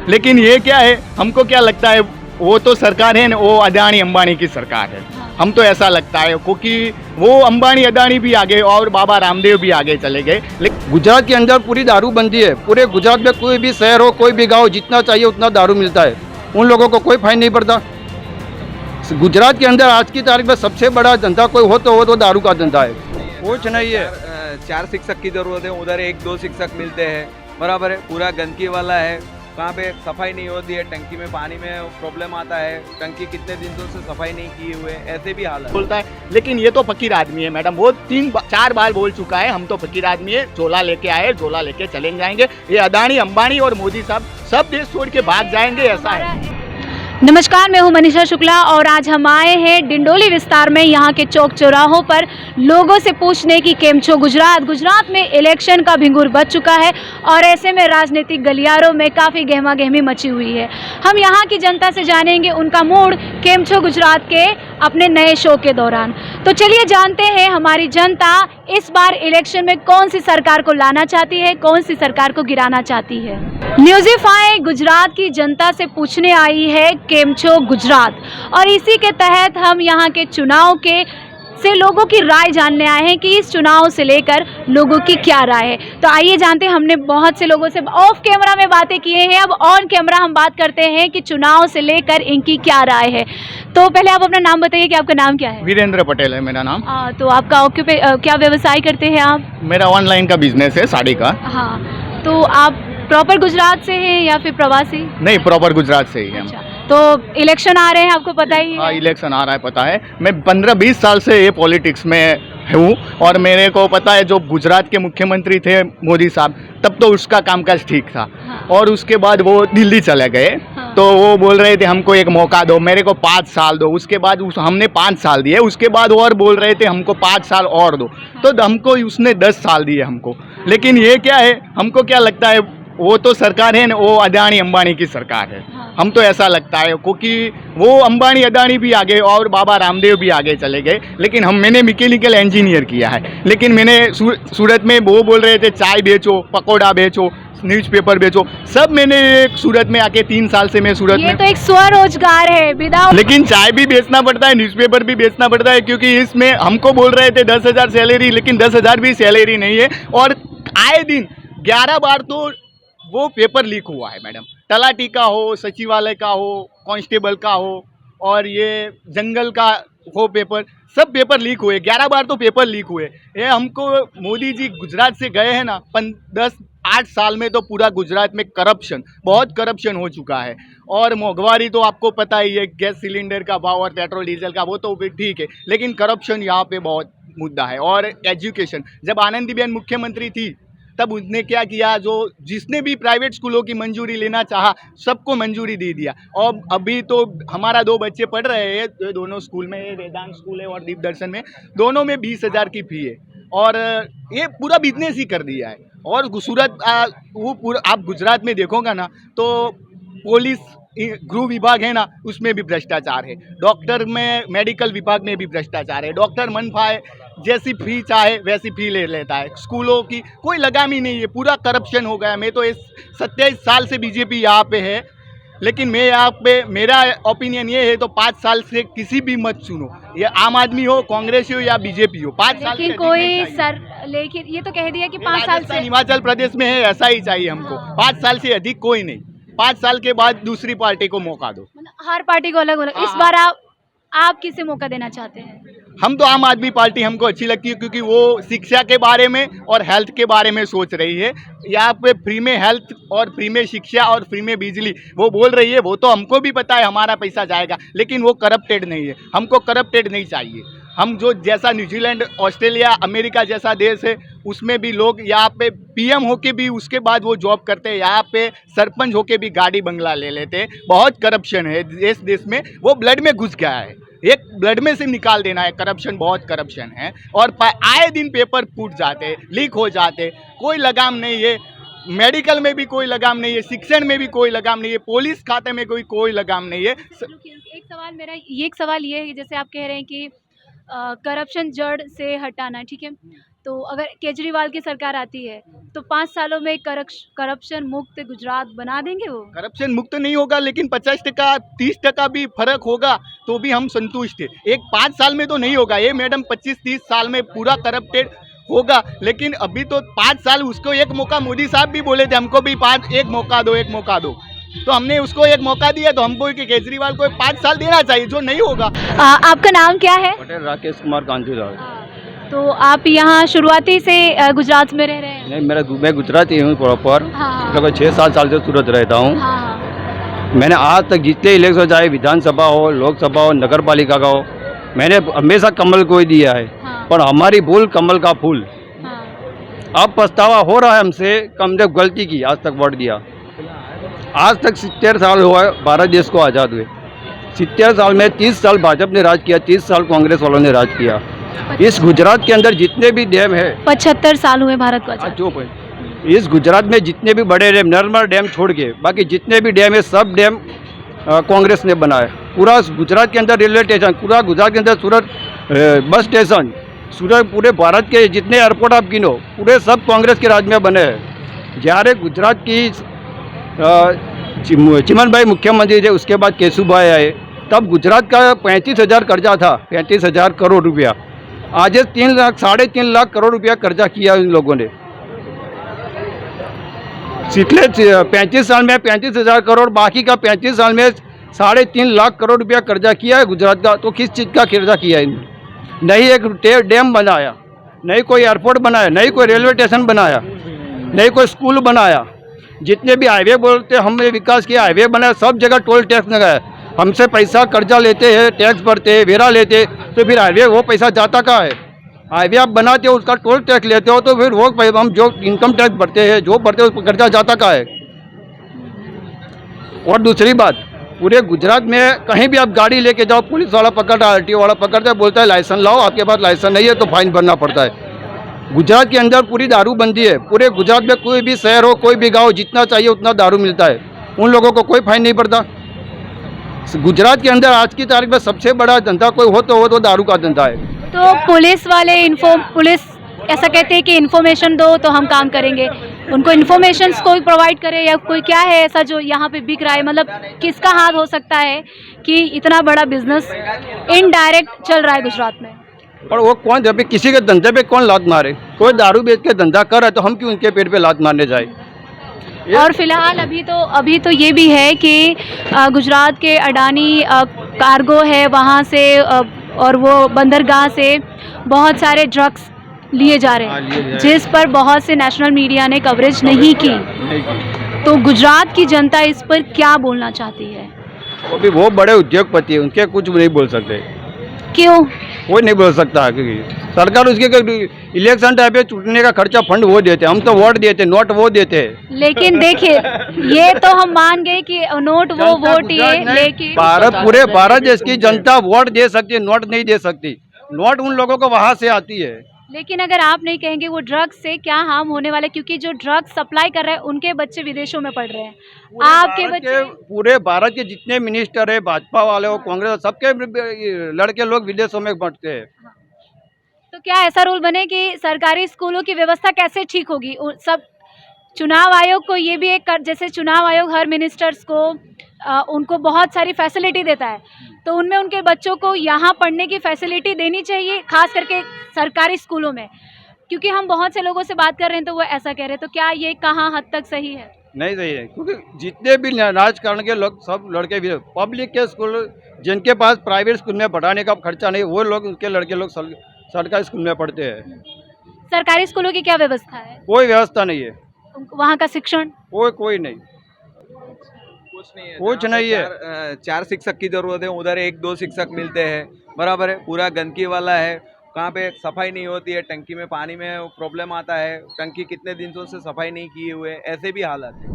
लेकिन ये क्या है, हमको क्या लगता है, वो तो सरकार है ना, वो अदानी अंबानी की सरकार है। हम तो ऐसा लगता है, क्योंकि वो अंबानी अदानी भी आगे और बाबा रामदेव भी आगे चले गए। लेकिन गुजरात के अंदर पूरी दारूबंदी है। पूरे गुजरात में कोई भी शहर हो, कोई भी गांव, जितना चाहिए उतना दारू मिलता है। उन लोगों को कोई फाइन नहीं पड़ता। गुजरात के अंदर आज की तारीख में सबसे बड़ा धंधा कोई हो तो वो तो दारू का धंधा है। कुछ नहीं है। चार शिक्षक की जरूरत है, उधर एक दो शिक्षक मिलते हैं, बराबर है। पूरा गंदगी वाला है, कहाँ पे सफाई नहीं होती है, टंकी में पानी में प्रॉब्लम आता है, टंकी कितने दिनों से सफाई नहीं किए हुए, ऐसे भी हाल है। बोलता है, लेकिन ये तो फकीर आदमी है मैडम, वो 3-4 बार बोल चुका है, हम तो फकीर आदमी है, झोला लेके आए, झोला लेके चले जाएंगे। ये अदानी अंबानी और मोदी साहब सब देश छोड़ के भाग जाएंगे, ऐसा है। नमस्कार, मैं हूं मनीषा शुक्ला और आज हम आए हैं डिंडोली विस्तार में। यहाँ के चौक चौराहों पर लोगों से पूछने की केम छो गुजरात में इलेक्शन का भिंगुर बच चुका है और ऐसे में राजनीतिक गलियारों में काफ़ी गहमा गहमी मची हुई है। हम यहाँ की जनता से जानेंगे उनका मूड केम छो गुजरात के अपने नए शो के दौरान। तो चलिए जानते हैं हमारी जनता इस बार इलेक्शन में कौन सी सरकार को लाना चाहती है, कौन सी सरकार को गिराना चाहती है। न्यूज़ीफाई गुजरात की जनता से पूछने आई है केम छो गुजरात, और इसी के तहत हम यहाँ के चुनाव के से लोगों की राय जानने आए हैं कि इस चुनाव से लेकर लोगों की क्या राय है। तो आइए जानते हैं। हमने बहुत से लोगों से ऑफ कैमरा में बातें किए हैं, अब ऑन कैमरा हम बात करते हैं कि चुनाव से लेकर इनकी क्या राय है। तो पहले आप अपना नाम बताइए कि आपका नाम क्या है। वीरेंद्र पटेल है मेरा नाम। तो आपका क्या व्यवसाय करते हैं आप। मेरा ऑनलाइन का बिजनेस है, साड़ी का। हाँ, तो आप प्रॉपर गुजरात से हैं या फिर प्रवासी। नहीं, प्रॉपर गुजरात से ही है। अच्छा, तो इलेक्शन आ रहे हैं, आपको पता ही है। हाँ, इलेक्शन आ रहा है, पता है। मैं 15-20 साल से ये पॉलिटिक्स में हूँ और मेरे को पता है, जो गुजरात के मुख्यमंत्री थे मोदी साहब, तब तो उसका कामकाज ठीक था। हाँ। और उसके बाद वो दिल्ली चले गए। हाँ। तो वो बोल रहे थे हमको एक मौका दो, मेरे को 5 साल दो। उसके बाद हमने 5 साल दिए, उसके बाद और बोल रहे थे हमको 5 साल और दो। तो हमको उसने 10 साल दिए हमको। लेकिन ये क्या है, हमको क्या लगता है, वो तो सरकार है ना, वो अदानी अंबानी की सरकार है। हाँ। हम तो ऐसा लगता है, क्योंकि वो अंबानी अदानी भी आगे और बाबा रामदेव भी आगे चले गए। लेकिन मैंने मैकेनिकल इंजीनियर किया है, लेकिन मैंने सूरत में वो बोल रहे थे चाय बेचो, पकौड़ा बेचो, न्यूज़पेपर बेचो, सब मैंने सूरत में आके 3 साल से मैं सूरत में। ये तो एक स्वरोजगार है विदाउट। लेकिन चाय भी बेचना पड़ता है, न्यूज़पेपर भी बेचना पड़ता है, क्योंकि इसमें हमको बोल रहे थे 10,000 सैलरी, लेकिन 10,000 भी सैलरी नहीं है। और आए दिन 11 बार तो वो पेपर लीक हुआ है मैडम। तलाटी का हो, सचिवालय का हो, कांस्टेबल का हो, और ये जंगल का हो पेपर, सब पेपर लीक हुए। 11 बार तो पेपर लीक हुए। ये हमको मोदी जी गुजरात से गए हैं ना, 10-8 साल में तो पूरा गुजरात में बहुत करप्शन हो चुका है। और महंगाई तो आपको पता ही है, गैस सिलेंडर का भाव और पेट्रोल डीजल का, वो तो ठीक है, लेकिन करप्शन यहाँ पे बहुत मुद्दा है। और एजुकेशन, जब आनंदीबेन मुख्यमंत्री थी तब उसने क्या किया, जिसने भी प्राइवेट स्कूलों की मंजूरी लेना चाहा, सबको मंजूरी दे दिया। और अभी तो हमारा 2 बच्चे पढ़ रहे हैं, तो दोनों स्कूल में, वेदांत स्कूल है और दीप दर्शन में, दोनों में 20,000 की फी है। और ये पूरा बिजनेस ही कर दिया है। और सूरत वो पूरा आप गुजरात में देखोगे ना, तो पुलिस गृह विभाग है ना, उसमें भी भ्रष्टाचार है। डॉक्टर में, मेडिकल विभाग में भी भ्रष्टाचार है। डॉक्टर मन पाए जैसी फी चाहे वैसी फी ले लेता है। स्कूलों की कोई लगाम ही नहीं है, पूरा करप्शन हो गया। मैं तो इस 27 साल से बीजेपी यहाँ पे है, लेकिन मैं यहाँ पे, मेरा ओपिनियन ये है, तो 5 साल से किसी भी मत चुनो, ये आम आदमी हो, कांग्रेस हो या बीजेपी हो, 5 साल से लेकिन कोई लेकिन ये तो कह दिया कि 5 साल से हिमाचल प्रदेश में है, ऐसा ही चाहिए हमको। 5 साल से अधिक कोई नहीं, 5 साल के बाद दूसरी पार्टी को मौका दो। हर पार्टी को अलग अलग। इस बार आप किसे मौका देना चाहते हैं। हम तो आम आदमी पार्टी हमको अच्छी लगती है, क्योंकि वो शिक्षा के बारे में और हेल्थ के बारे में सोच रही है। यहाँ पे फ्री में हेल्थ और फ्री में शिक्षा और फ्री में बिजली वो बोल रही है। वो तो हमको भी पता है हमारा पैसा जाएगा, लेकिन वो करप्टेड नहीं है। हमको करप्टेड नहीं चाहिए। हम जो जैसा न्यूजीलैंड, ऑस्ट्रेलिया, अमेरिका जैसा देश है, उसमें भी लोग यहाँ पे पीएम होके भी उसके बाद वो जॉब करते हैं। यहाँ पे सरपंच होके भी गाड़ी बंगला ले लेते हैं। बहुत करप्शन है देश में, वो ब्लड में घुस गया है। एक ब्लड में से निकाल देना है करप्शन, बहुत करप्शन है। और आए दिन पेपर फूट जाते, लीक हो जाते, कोई लगाम नहीं है। मेडिकल में भी कोई लगाम नहीं है, शिक्षण में भी कोई लगाम नहीं है, पुलिस खाते में कोई लगाम नहीं है। एक सवाल ये है कि जैसे आप कह रहे हैं कि करप्शन जड़ से हटाना, ठीक है, तो अगर केजरीवाल की सरकार आती है तो 5 सालों में करप्शन मुक्त गुजरात बना देंगे वो? करप्शन मुक्त नहीं होगा, लेकिन 50% 30% भी फर्क होगा तो भी हम संतुष्ट है। एक 5 साल में तो नहीं होगा ये मैडम, 25-30 साल में पूरा करप्टेड होगा, लेकिन अभी तो 5 साल उसको एक मौका, मोदी साहब भी बोले थे हमको भी एक मौका दो, एक मौका दो, तो हमने उसको एक मौका दिया, तो हमको कि केजरीवाल को 5 साल देना चाहिए, जो नहीं होगा। आपका नाम क्या है? पटेल राकेश कुमार कांतीलाल। तो आप यहाँ शुरुआती से गुजरात में रह रहे हैं? नहीं, मैं गुजराती हूँ प्रॉपर। हाँ। लगभग 6-7 साल से सूरत रहता हूँ। हाँ। मैंने आज तक जितने इलेक्शन चाहे विधानसभा हो, लोकसभा हो, नगर पालिका का हो, मैंने हमेशा कमल को ही दिया है। हाँ। पर हमारी भूल कमल का फूल। हाँ। अब पछतावा हो रहा है हमसे, हमने गलती की, आज तक वोट दिया। आज तक 70 साल हुआ है भारत देश को आज़ाद हुए। 70 साल में 30 साल भाजपा ने राज किया, 30 साल कांग्रेस वालों ने राज किया। इस गुजरात के अंदर जितने भी डैम है, 75 साल हुए भारत को आजाद। चुप है। इस गुजरात में जितने भी बड़े डैम, नर्मदा डैम छोड़ के बाकी जितने भी डैम है, सब डैम कांग्रेस ने बनाया। पूरा गुजरात के अंदर रेलवे स्टेशन, पूरा गुजरात के अंदर सूरत बस स्टेशन, सूरत पूरे भारत के जितने एयरपोर्ट आप गिनो, पूरे सब कांग्रेस के राज में बने हैं। જ્યારે गुजरात की चिमनभाई मुख्यमंत्री थे, उसके बाद केशुभाई आए, तब गुजरात का 35,000 कर्जा था, 35,000 करोड़ रुपया। आज 3 लाख 3.5 लाख करोड़ रुपया कर्जा किया इन लोगों ने। पिछले 35 साल में 35,000 करोड़, बाकी का 35 साल में 3.5 लाख करोड़ रुपया कर्जा किया है गुजरात का। तो किस चीज़ का कर्जा किया है इन्होंने? नहीं एक डैम बनाया, नहीं कोई एयरपोर्ट बनाया, नहीं कोई रेलवे स्टेशन बनाया, नहीं कोई स्कूल बनाया। जितने भी हाईवे बोलते हमने विकास किया, हाईवे बनाया, सब जगह टोल टैक्स लगाया। हमसे पैसा कर्जा लेते हैं, टैक्स भरते हैं, वेरा लेते हैं, तो फिर हाईवे वो पैसा जाता कहाँ है? हाईवे आप बनाते हो, उसका टोल टैक्स लेते हो, तो फिर वो हम जो इनकम टैक्स भरते हैं, जो भरते हैं, उस पर कर्जा जाता कहाँ है? और दूसरी बात, पूरे गुजरात में कहीं भी आप गाड़ी लेके जाओ, पुलिस वाला पकड़ता है, RTO वाला पकड़ता है, बोलता है लाइसेंस लाओ, आपके पास लाइसेंस नहीं है तो फाइन भरना पड़ता है। गुजरात के अंदर पूरी दारूबंदी है। पूरे गुजरात में कोई भी शहर हो, कोई भी गांव, जितना चाहिए उतना दारू मिलता है। उन लोगों को कोई फाइन नहीं पड़ता। गुजरात के अंदर आज की तारीख में सबसे बड़ा धंधा कोई हो तो दारू का धंधा है। तो पुलिस वाले पुलिस ऐसा कहते हैं कि इन्फॉर्मेशन दो तो हम काम करेंगे। उनको इन्फॉर्मेशन कोई प्रोवाइड करे, या कोई क्या है ऐसा जो यहाँ पे बिक रहा है? मतलब किसका हाथ हो सकता है कि इतना बड़ा बिजनेस इनडायरेक्ट चल रहा है गुजरात में? और वो कौन, जब किसी के धंधे पे कौन लात मारे? कोई दारू बेच के धंधा कर रहा है तो हम क्यों उनके पेट पे लात मारने जाए? और फिलहाल अभी तो ये भी है कि गुजरात के अडानी कार्गो है, वहाँ से और वो बंदरगाह से बहुत सारे ड्रग्स लिए जा रहे हैं, जिस पर बहुत से नेशनल मीडिया ने कवरेज नहीं की। तो गुजरात की जनता इस पर क्या बोलना चाहती है? अभी वो बड़े उद्योगपति हैं, उनके कुछ नहीं बोल सकते। क्यों? कोई नहीं बोल सकता, क्योंकि सरकार उसके इलेक्शन टाइम पे चुटने का खर्चा फंड वो देते, हम तो वोट देते, नोट वो देते। लेकिन देखिए, ये तो हम मान गए कि नोट वो वोट ये, लेकिन पूरे भारत देश की जनता वोट दे सकती है, नोट नहीं दे सकती। नोट उन लोगों को वहाँ से आती है। लेकिन अगर आप नहीं कहेंगे वो ड्रग्स से क्या हार्म होने वाला है, क्योंकि जो ड्रग्स सप्लाई कर रहे हैं उनके बच्चे विदेशों में पढ़ रहे हैं, आपके बच्चे, पूरे भारत के जितने मिनिस्टर है, भाजपा वाले हो, कांग्रेस, सबके लड़के लोग विदेशों में पढ़ते हैं। तो क्या ऐसा रूल बने कि सरकारी स्कूलों की व्यवस्था कैसे ठीक होगी? सब चुनाव आयोग को ये भी एक जैसे चुनाव आयोग हर मिनिस्टर्स को उनको बहुत सारी फैसिलिटी देता है, तो उनमें उनके बच्चों को यहाँ पढ़ने की फैसिलिटी देनी चाहिए, खास करके सरकारी स्कूलों में। क्योंकि हम बहुत से लोगों से बात कर रहे हैं तो वो ऐसा कह रहे हैं, तो क्या ये कहाँ हद तक सही है? नहीं सही है, क्योंकि जितने भी राजकारण के लोग, सब लड़के भी पब्लिक के स्कूल, जिनके पास प्राइवेट स्कूल में पढ़ाने का खर्चा नहीं, वो लोग, उनके लड़के लोग सरकारी स्कूल में पढ़ते हैं। सरकारी स्कूलों की क्या व्यवस्था है? कोई व्यवस्था नहीं है वहाँ का शिक्षण कोई नहीं, कुछ नहीं है। 4 शिक्षक की जरूरत है, उधर 1-2 शिक्षक मिलते हैं, बराबर है। पूरा गंदगी वाला है, कहाँ पे सफाई नहीं होती है, टंकी में पानी में प्रॉब्लम आता है, टंकी कितने दिनों से सफाई नहीं किए हुए, ऐसे भी हालत है,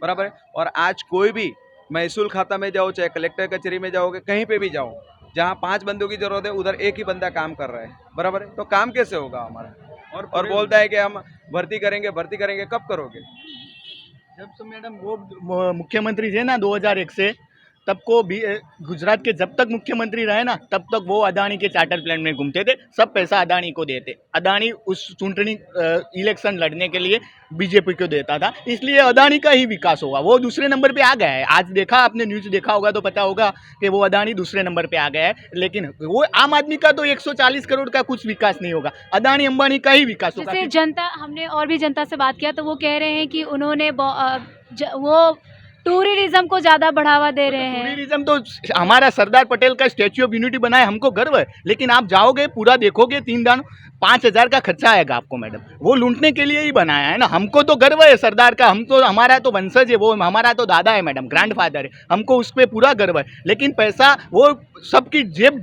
बराबर है। और आज कोई भी महसूल खाता में जाओ, चाहे कलेक्टर कचहरी में जाओगे, कहीं पे भी जाओ, जहाँ 5 बंदों की जरूरत है उधर एक ही बंदा काम कर रहा है, बराबर है। तो काम कैसे होगा हमारा? और बोलता है कि हम भर्ती करेंगे, कब करोगे? जब से मैडम वो मुख्यमंत्री थे ना 2001 से, तब को भी गुजरात के जब तक मुख्यमंत्री रहे ना तब तक वो अदानी के चार्टर प्लेन में घूमते थे, सब पैसा अदानी को देते। अदानी उस चुनावी इलेक्शन लड़ने के लिए बीजेपी को देता था, इसलिए अदानी का ही विकास होगा। वो दूसरे नंबर पे आ गया है। आज देखा आपने, न्यूज़ देखा होगा तो पता होगा कि वो अदानी दूसरे नंबर पे आ गया है। लेकिन वो आम आदमी का तो 140 करोड़ का कुछ विकास नहीं होगा, अदानी अंबानी का ही विकास होगा। जैसे जनता, हमने और भी जनता से बात किया तो वो कह रहे हैं कि उन्होंने वो टूरिज्म को ज़्यादा बढ़ावा दे रहे हैं। टूरिज्म तो हमारा सरदार पटेल का स्टैच्यू ऑफ यूनिटी बनाए, हमको गर्व है। लेकिन आप जाओगे पूरा देखोगे 3 दिन 5,000 का खर्चा आएगा आपको मैडम। वो लूटने के लिए ही बनाया है ना। हमको तो गर्व है सरदार का, हम तो, हमारा तो वंशज है वो, हमारा तो दादा है मैडम, ग्रैंडफादर है, हमको उस पर पूरा गर्व है। लेकिन पैसा वो सबकी जेब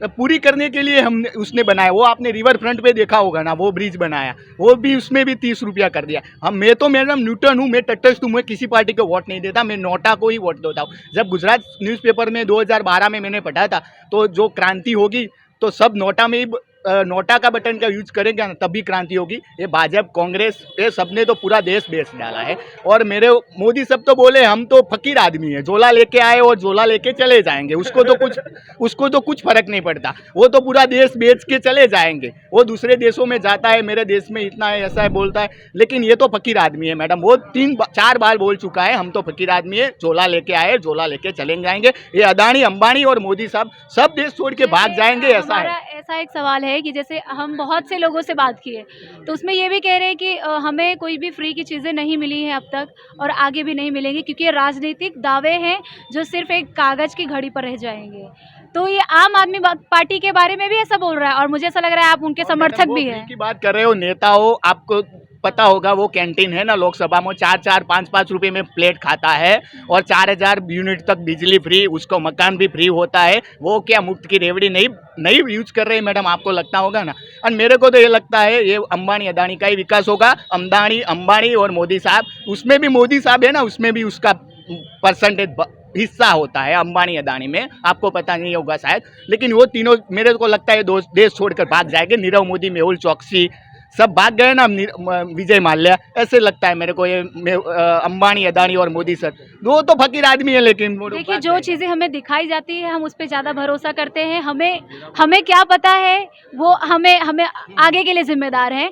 पूरी करने के लिए हमने उसने बनाया। वो आपने रिवर फ्रंट पे देखा होगा ना, वो ब्रिज बनाया, वो भी उसमें भी 30 रुपया कर दिया। मैं तो मैडम न्यूटन हूँ, मैं तटस्थ हूँ, मैं किसी पार्टी को वोट नहीं देता, मैं नोटा को ही वोट देता हूँ। जब गुजरात न्यूज़पेपर में 2012 में मैंने पढ़ा था तो जो क्रांति होगी तो सब नोटा में ही, नोटा का बटन का यूज करेंगे ना तभी क्रांति होगी। ये भाजपा कांग्रेस ये सब ने तो पूरा देश बेच डाला है। और मेरे मोदी सब तो बोले हम तो फकीर आदमी है, झोला लेके आए और झोला लेके चले जाएंगे, उसको तो कुछ फर्क नहीं पड़ता, वो तो पूरा देश बेच के चले जाएंगे। वो दूसरे देशों में जाता है, मेरे देश में इतना है, ऐसा है बोलता है, लेकिन ये तो फकीर आदमी है मैडम। वो 3-4 बार बोल चुका है हम तो फकीर आदमी है, झोला लेके आए झोला लेके चले जाएंगे। ये अदानी अंबानी और मोदी साहब सब देश छोड़ के भाग जाएंगे, ऐसा है। ऐसा एक सवाल है कि जैसे हम बहुत से लोगों से बात की है तो उसमें ये भी कह रहे हैं कि हमें कोई भी फ्री की चीज़ें नहीं मिली हैं अब तक और आगे भी नहीं मिलेंगी, क्योंकि ये राजनीतिक दावे हैं जो सिर्फ एक कागज़ की घड़ी पर रह जाएंगे। तो ये आम आदमी पार्टी के बारे में भी ऐसा बोल रहा है और मुझे ऐसा लग रहा है आप उनके समर्थक भी हैं। की बात कर रहे हो, नेता हो, आपको पता होगा वो कैंटीन है ना लोकसभा में, 4-4 5-5 रुपए में प्लेट खाता है और 4000 यूनिट तक बिजली फ्री, उसको मकान भी फ्री होता है। वो क्या मुफ्त की रेवड़ी नहीं यूज कर रहे मैडम, आपको लगता होगा ना। और मेरे को तो ये लगता है ये अंबानी अदानी का ही विकास होगा। अंबानी और मोदी साहब, उसमें भी मोदी साहब है ना, उसमें भी उसका परसेंटेज हिस्सा होता है अंबानी अदानी में, आपको पता नहीं होगा शायद। लेकिन वो तीनों मेरे को लगता है देश छोड़कर भाग जाएंगे। नीरव मोदी, मेहुल चौकसी सब भाग गए ना, विजय माल्या, ऐसे लगता है मेरे को ये अंबानी अदानी और मोदी सर, वो तो फकीर आदमी है। लेकिन देखिए जो चीज़ें हमें दिखाई जाती है हम उस पर ज़्यादा भरोसा करते हैं, हमें क्या पता है वो हमें आगे के लिए जिम्मेदार हैं।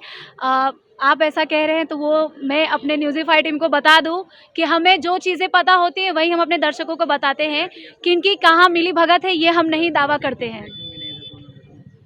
आप ऐसा कह रहे हैं तो वो मैं अपने न्यूज़ीफाई टीम को बता दूं कि हमें जो चीज़ें पता होती हैं वही हम अपने दर्शकों को बताते हैं। किनकी कहाँ मिली भगत है ये हम नहीं दावा करते हैं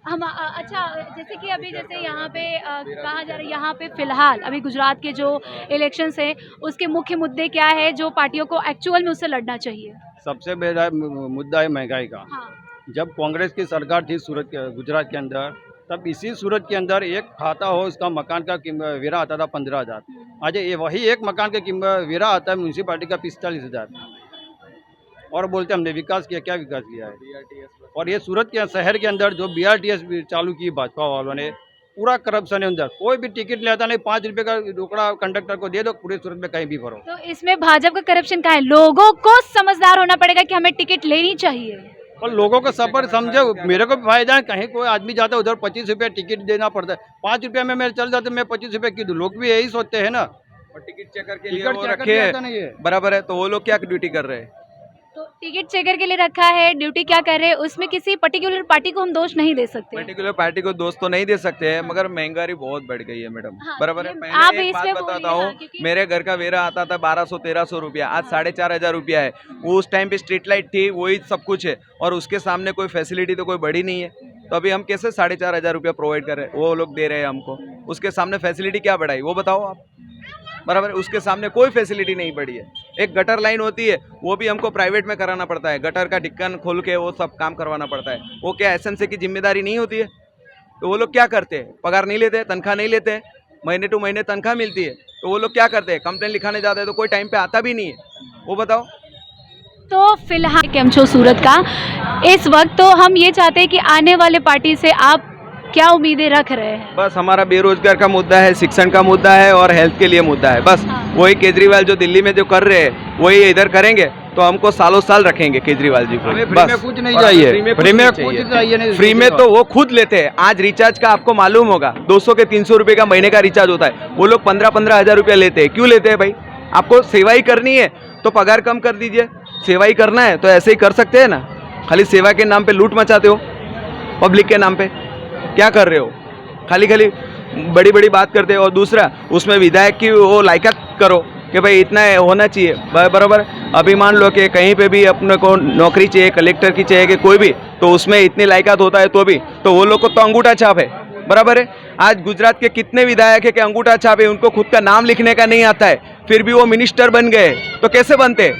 हम। अच्छा, जैसे कि अभी जैसे यहाँ पे कहा जा रहा है, यहाँ पे फिलहाल अभी गुजरात के जो इलेक्शंस हैं उसके मुख्य मुद्दे क्या है जो पार्टियों को एक्चुअल में उससे लड़ना चाहिए? सबसे बड़ा मुद्दा है महंगाई का। हाँ। जब कांग्रेस की सरकार थी गुजरात के अंदर, तब इसी सूरत के अंदर एक खाता हो उसका मकान का वेरा आता था 15,000। आज ये वही एक मकान का वेरा आता है म्यूनसिपालिटी का 45,000। और बोलते हमने विकास किया, क्या विकास किया है? और ये सूरत के शहर के अंदर जो BRTS चालू की भाजपा वालों ने, पूरा करप्शन है अंदर। कोई भी टिकट लेता नहीं, 5 रुपये का टुकड़ा कंडक्टर को दे दो, पूरे सूरत में कहीं भी भरो। तो इसमें भाजपा का करप्शन कहाँ है? लोगों को समझदार होना पड़ेगा कि हमें टिकट लेनी चाहिए। और लोगों को सफर समझो, मेरे को भी फायदा है। कहीं कोई आदमी जाता है उधर 25 रुपये टिकट देना पड़ता है, 5 रुपये में मैं चल जाता, मैं 25 रुपये की दूँ। लोग भी यही सोचते हैं ना। और टिकट चेकर के लिए वो रखे हैं, बराबर है, तो वो लोग क्या ड्यूटी कर रहे हैं? तो टिकट चेकर के लिए रखा है, ड्यूटी क्या कर रहे हैं, उसमें किसी पर्टिकुलर पार्टी को हम दोष नहीं दे सकते। पर्टिकुलर पार्टी को दोष तो नहीं दे सकते हैं, मगर महंगाई बहुत बढ़ गई है मैडम। हाँ, बराबर है। आप पहले एक इस पे बात बताता बोलिए हूँ, ना, क्योंकि मेरे घर का वेरा आता था 1200-1300 रुपया, आज 4,500 रुपया है। वो उस टाइम पे स्ट्रीट लाइट थी, वही सब कुछ है, और उसके सामने कोई फैसिलिटी तो कोई बड़ी नहीं है। तो अभी हम कैसे 4,500 रुपया प्रोवाइड कर रहे हैं, वो लोग दे रहे हैं हमको, उसके सामने फैसिलिटी क्या बढ़ाई वो बताओ आप? बराबर, उसके सामने कोई फैसिलिटी नहीं बढ़ी है। एक गटर लाइन होती है वो भी हमको प्राइवेट में कराना पड़ता है, गटर का ढक्कन खोल के वो सब काम करवाना पड़ता है। वो क्या SMC की जिम्मेदारी नहीं होती है? तो वो लोग क्या करते हैं? पगार नहीं लेते, तनख्वाह नहीं लेते, महीने टू महीने तनख्वाह मिलती है, तो वो लोग क्या करते हैं? कंप्लेन लिखाने जाते हैं तो कोई टाइम पे आता भी नहीं है, वो बताओ। तो फिलहाल केम छो सूरत का इस वक्त, तो हम ये चाहते हैं कि आने वाले पार्टी से आप क्या उम्मीदें रख रहे हैं? बस हमारा बेरोजगार का मुद्दा है, शिक्षण का मुद्दा है और हेल्थ के लिए मुद्दा है। बस वही केजरीवाल जो दिल्ली में जो कर रहे हैं वही इधर करेंगे, तो हमको सालों साल रखेंगे केजरीवाल जी को। फ्री में कुछ नहीं चाहिए, फ्री में कुछ चाहिए। फ्री में तो वो खुद लेते हैं। आज रिचार्ज का आपको मालूम होगा 200 के 300 रुपये का महीने का रिचार्ज होता है, वो लोग 15-15 हज़ार रुपया लेते हैं। क्यों लेते हैं भाई? आपको सेवा ही करनी है तो पगार कम कर दीजिए। सेवा ही करना है तो ऐसे ही कर सकते हैं ना। खाली सेवा के नाम पे लूट मचाते हो, पब्लिक के नाम पे क्या कर रहे हो? खाली खाली बड़ी बड़ी बात करते हो। और दूसरा, उसमें विधायक की वो लायकात करो कि भाई इतना होना चाहिए, बराबर। अभी मान लो कि कहीं पे भी अपने को नौकरी चाहिए, कलेक्टर की चाहिए कि कोई भी, तो उसमें इतनी लायकात होता है तो भी, तो वो लोग को तो अंगूठा छाप है, बराबर है। आज गुजरात के कितने विधायक है कि अंगूठा छाप है, उनको खुद का नाम लिखने का नहीं आता है, फिर भी वो मिनिस्टर बन गए। तो कैसे बनते?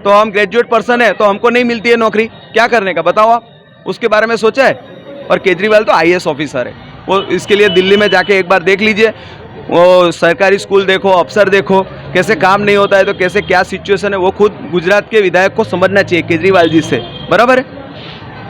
तो हम ग्रेजुएट पर्सन है तो हमको नहीं मिलती है नौकरी, क्या करने का बताओ आप? उसके बारे में सोचा है? और केजरीवाल तो IAS ऑफिसर है, वो इसके लिए दिल्ली में जाके एक बार देख लीजिए, वो सरकारी स्कूल देखो, अफसर देखो, कैसे काम नहीं होता है तो कैसे क्या सिचुएशन है, वो खुद गुजरात के विधायक को समझना चाहिए केजरीवाल जी से, बराबर है।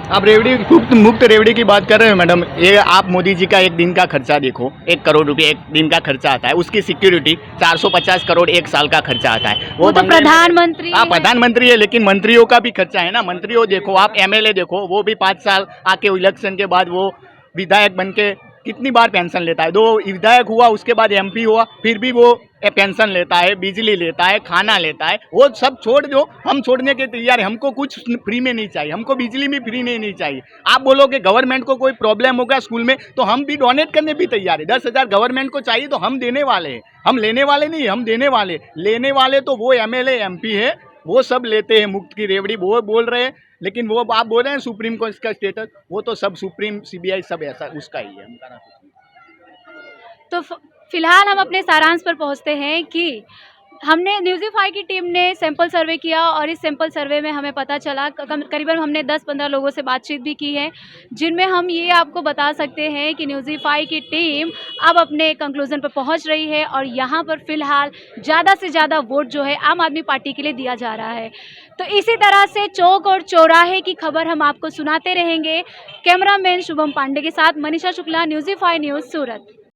आप रेवड़ी मुक्त रेवड़ी की बात कर रहे हो मैडम, ये आप मोदी जी का एक दिन का खर्चा देखो, 1 करोड़ रुपए एक दिन का खर्चा आता है, उसकी सिक्योरिटी 450 करोड़ एक साल का खर्चा आता है। वो तो प्रधानमंत्री हाँ प्रधानमंत्री है, लेकिन मंत्रियों का भी खर्चा है ना। मंत्रियों देखो, आप MLA देखो, वो भी 5 साल आके इलेक्शन के बाद वो विधायक बन के कितनी बार पेंशन लेता है। 2 विधायक हुआ, उसके बाद MP हुआ, फिर भी वो पेंशन लेता है, बिजली लेता है, खाना लेता है। वो सब छोड़ दो, हम छोड़ने के तैयार है। हमको कुछ फ्री में नहीं चाहिए, हमको बिजली भी फ्री नहीं चाहिए। आप बोलोगे गवर्नमेंट को कोई प्रॉब्लम होगा स्कूल में, तो हम भी डोनेट करने भी तैयार है। 10,000 गवर्नमेंट को चाहिए तो हम देने वाले हैं। हम लेने वाले नहीं, हम देने वाले। लेने वाले तो वो MLA MP है, वो सब लेते हैं मुफ्त की रेवड़ी, वो बोल रहे हैं। लेकिन वो आप बोल रहे हैं सुप्रीम कोर्ट का स्टेटस, वो तो सब सुप्रीम CBI सब ऐसा उसका ही है, हमारा कुछ नहीं। तो फिलहाल हम अपने सारांश पर पहुंचते हैं कि हमने न्यूज़ीफाई की टीम ने सैंपल सर्वे किया और इस सैंपल सर्वे में हमें पता चला, करीबन हमने 10-15 लोगों से बातचीत भी की है, जिनमें हम ये आपको बता सकते हैं कि न्यूज़ीफाई की टीम अब अपने कंक्लूजन पर पहुंच रही है और यहाँ पर फिलहाल ज़्यादा से ज़्यादा वोट जो है आम आदमी पार्टी के लिए दिया जा रहा है। तो इसी तरह से चौक और चौराहे की खबर हम आपको सुनाते रहेंगे। कैमरामैन शुभम पांडे के साथ मनीषा शुक्ला, न्यूज़ीफाई न्यूज़, सूरत।